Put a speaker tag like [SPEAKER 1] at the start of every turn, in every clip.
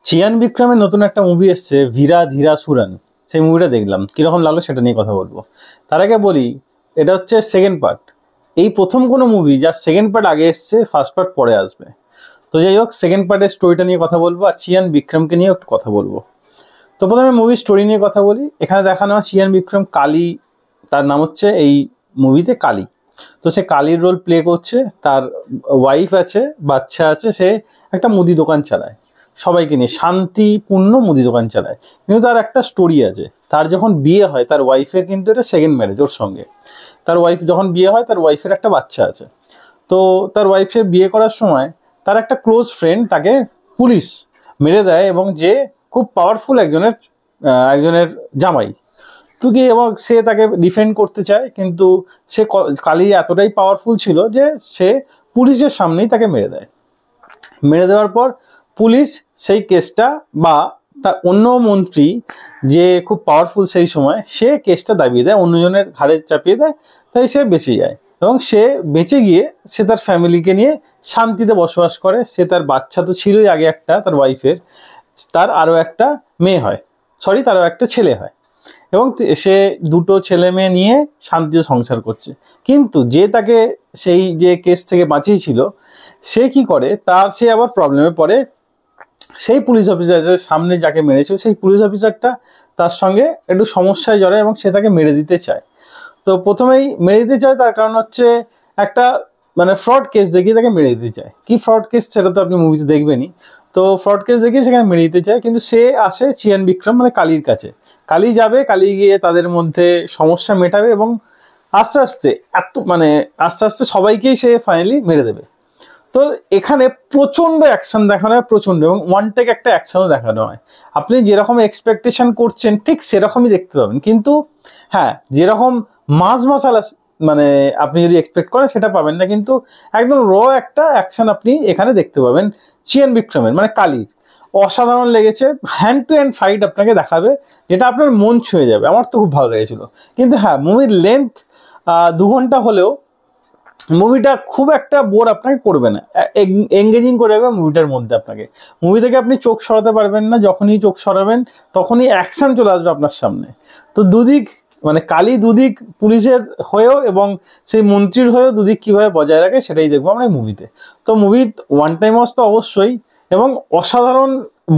[SPEAKER 1] চিয়ান বিক্রমের নতুন একটা মুভি এসছে ভিরা ধীরা সুরান। সেই মুভিটা দেখলাম, কীরকম লাগলো সেটা নিয়ে কথা বলবো। তার আগে বলি, এটা হচ্ছে সেকেন্ড পার্ট। এই প্রথম কোনো মুভি যার সেকেন্ড পার্ট আগে এসছে, ফার্স্ট পার্ট পরে আসবে। তো যাই হোক, সেকেন্ড পার্টের স্টোরিটা নিয়ে কথা বলবো আর চিয়ান বিক্রমকে নিয়ে একটু কথা বলবো। তো প্রথমে মুভির স্টোরি নিয়ে কথা বলি। এখানে দেখানো হয় চিয়ান বিক্রম কালী, তার নাম হচ্ছে এই মুভিতে কালী। তো সে কালীর রোল প্লে করছে। তার ওয়াইফ আছে, বাচ্চা আছে, সে একটা মুদি দোকান চালায়, সবাইকে নিয়ে শান্তিপূর্ণ মুদি দোকান চালায়। কিন্তু তার একটা স্টোরি আছে। তার যখন বিয়ে হয়, তার ওয়াইফের কিন্তু এটা সেকেন্ড ম্যারেজ ওর সঙ্গে। তার ওয়াইফ যখন বিয়ে হয়, তার ওয়াইফের একটা বাচ্চা আছে। তো তার ওয়াইফের বিয়ে করার সময় তার একটা ক্লোজ ফ্রেন্ড তাকে পুলিশ মেরে দেয়, এবং যে খুব পাওয়ারফুল একজনের জামাই। তো কি, এবং সে তাকে ডিফেন্ড করতে চায়, কিন্তু সে কালী এতটাই পাওয়ারফুল ছিল যে সে পুলিশের সামনেই তাকে মেরে দেয়। মেরে দেওয়ার পর পুলিশ সেই কেসটা, বা তার অন্য মন্ত্রী যে খুব পাওয়ারফুল সেই সময়, সে কেসটা দাবিয়ে দেয়, অন্যজনের ঘাড়ে চাপিয়ে দেয়। তাই সে বেঁচে যায়, এবং সে বেঁচে গিয়ে সে তার ফ্যামিলিকে নিয়ে শান্তিতে বসবাস করে। সে তার বাচ্চা তো ছিলই আগে একটা, তার ওয়াইফের, তার আরও একটা মেয়ে হয়, তারও একটা ছেলে হয়, এবং সে দুটো ছেলে মেয়ে নিয়ে শান্তিতে সংসার করছে। কিন্তু যে তাকে সেই যে কেস থেকে বাঁচিয়েছিল, সে কি করে, সে আবার প্রবলেমে পড়ে। সেই পুলিশ অফিসারের সামনে যাকে মেরেছিল, সেই পুলিশ অফিসারটা তার সঙ্গে একটু সমস্যায় জড়ায়, এবং সে তাকে মেরে দিতে চায়। তো প্রথমেই মেরে দিতে চায়, তার কারণ হচ্ছে একটা ফ্রড কেস দেখিয়ে তাকে মেরে দিতে চায়। কি ফ্রড কেস সেটা তো আপনি মুভিতে দেখবেনই। তো ফ্রড কেস দেখিয়ে সেখানে মেরে দিতে চায়, কিন্তু সে আসে চিয়ান বিক্রম কালীর কাছে। কালী যাবে, কালী গিয়ে তাদের মধ্যে সমস্যা মেটাবে, এবং আস্তে আস্তে আস্তে আস্তে সবাইকেই সে ফাইনালি মেরে দেবে। তো এখানে প্রচণ্ড অ্যাকশন দেখানো হয়, প্রচণ্ড, এবং ওয়ান টেক একটা অ্যাকশনও দেখানো হয়। আপনি যেরকম এক্সপেকটেশন করছেন ঠিক সেরকমই দেখতে পাবেন, কিন্তু হ্যাঁ, যেরকম মাছ মশালা আপনি যদি এক্সপেক্ট করেন সেটা পাবেন না, কিন্তু একদম একটা অ্যাকশন আপনি এখানে দেখতে পাবেন চিয়ান বিক্রমের, কালীর। অসাধারণ লেগেছে। হ্যান্ড টু হ্যান্ড ফাইট আপনাকে দেখাবে, যেটা আপনার মন ছুঁয়ে যাবে। আমার তো খুব ভালো লেগেছিল। কিন্তু হ্যাঁ, মুভির লেন্থ 2 ঘন্টা হলেও মুভিটা খুব একটা বোর আপনাকে করবে না, এঙ্গেজিং করে দেবে মুভিটার মধ্যে আপনাকে। মুভি থেকে আপনি চোখ সরাতে পারবেন না, যখনই চোখ সরাবেন তখনই অ্যাকশন চলে আসবে আপনার সামনে। তো দুদিক, কালী দুদিক পুলিশের হয়েও এবং সেই মন্ত্রীর হয়েও দুদিক কীভাবে বজায় রাখে সেটাই দেখবো আমরা এই মুভিতে। তো মুভি ওয়ান টাইম ওয়াচ তো অবশ্যই, এবং অসাধারণ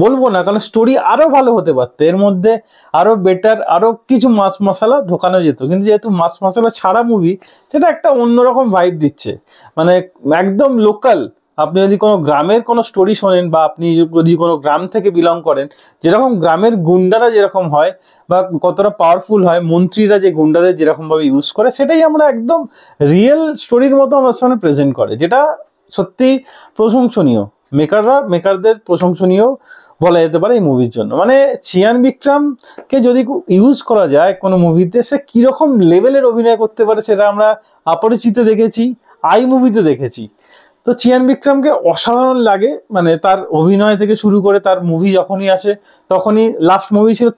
[SPEAKER 1] বলবো না, কারণ স্টোরি আরও ভালো হতে পারতো। এর মধ্যে আরও বেটার, আরও কিছু মাছ মশলা ঢোকানো যেত, কিন্তু যেহেতু মাছ মশলা ছাড়া মুভি, সেটা একটা অন্যরকম ভাইব দিচ্ছে। একদম লোকাল। আপনি যদি কোনো গ্রামের কোনো স্টোরি শোনেন, বা আপনি যদি কোনো গ্রাম থেকে বিলং করেন, যেরকম গ্রামের গুন্ডারা যেরকম হয়, বা কতটা পাওয়ারফুল হয়, মন্ত্রীরা যে গুন্ডাদের যেরকমভাবে ইউজ করে, সেটাই আমরা একদম রিয়েল স্টোরির মতো আমার সামনে প্রেজেন্ট করে, যেটা সত্যি প্রশংসনীয়। মেকারদের প্রশংসনীয় বলা যেতে পারে এই মুভির জন্য। চিয়ান বিক্রমকে যদি ইউজ করা যায় কোনো মুভিতে, সে কীরকম লেভেলের অভিনয় করতে পারে সেটা আমরা অপরিচিতে দেখেছি, আই মুভিতে দেখেছি। তো চিয়ান বিক্রমকে অসাধারণ লাগে, তার অভিনয় থেকে শুরু করে তার মুভি যখনই আসে, তখনই লাস্ট মুভি ছিল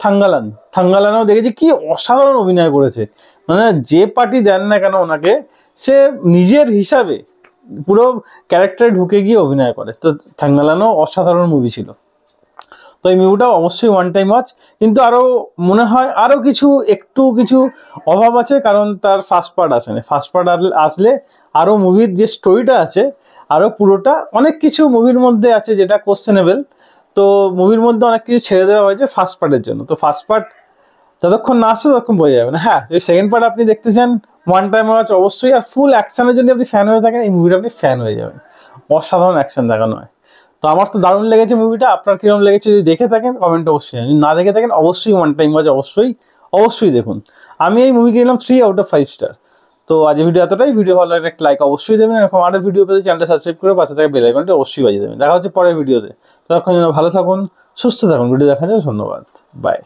[SPEAKER 1] থাঙ্গালানেও দেখেছি কি অসাধারণ অভিনয় করেছে। যে পার্টি দেন না কেন ওনাকে, সে নিজের হিসাবে পুরো ক্যারেক্টারে ঢুকে গিয়ে অভিনয় করে। তো থাঙ্গালানও অসাধারণ মুভি ছিল। তো এই মুভিটাও অবশ্যই ওয়ান টাইম ওয়াচ, কিন্তু আরও মনে হয় আরও কিছু অভাব আছে, কারণ তার ফার্স্ট পার্ট আসেনি। ফার্স্ট পার্ট আসলে আরও মুভির যে স্টোরিটা আছে, আরও পুরোটা অনেক কিছু মুভির মধ্যে আছে যেটা কোশ্চেনেবল। তো মুভির মধ্যে অনেক কিছু ছেড়ে দেওয়া হয়েছে ফার্স্ট পার্টের জন্য। তো ফার্স্ট পার্ট যতক্ষণ না আসছে ততক্ষণ বোঝা যাবে না। হ্যাঁ, যদি সেকেন্ড পার্ট আপনি দেখতে চান, ওয়ান টাইম ওয়াচ অবশ্যই। আর ফুল অ্যাকশনের জন্য আপনি ফ্যান হয়ে থাকেন, এই মুভিটা আপনি ফ্যান হয়ে যাবেন। অসাধারণ অ্যাকশন দেখানো হয়। তো আমার তো দারুণ লেগেছে মুভিটা। আপনার কিরকম লেগেছে যদি দেখে থাকেন কমেন্ট অবশ্যই, যদি না দেখে থাকেন অবশ্যই ওয়ান টাইম ওয়াচ অবশ্যই দেখুন। আমি এই মুভিকে দিলাম 3 আউট অফ 5 স্টার। তো আজ ভিডিও এতটাই। ভিডিও ভালো লাগলে একটা লাইক অবশ্যই দেবেন, এরকম আরও ভিডিও পেতে চ্যানেলটা সাবস্ক্রাইব করে পাশে থাকা বেল আইকনটা অবশ্যই বাজিয়ে দেবেন। দেখা হচ্ছে পরের ভিডিওতে। ততক্ষণ যেন ভালো থাকুন, সুস্থ থাকুন। ভিডিও দেখার জন্য ধন্যবাদ। বাই।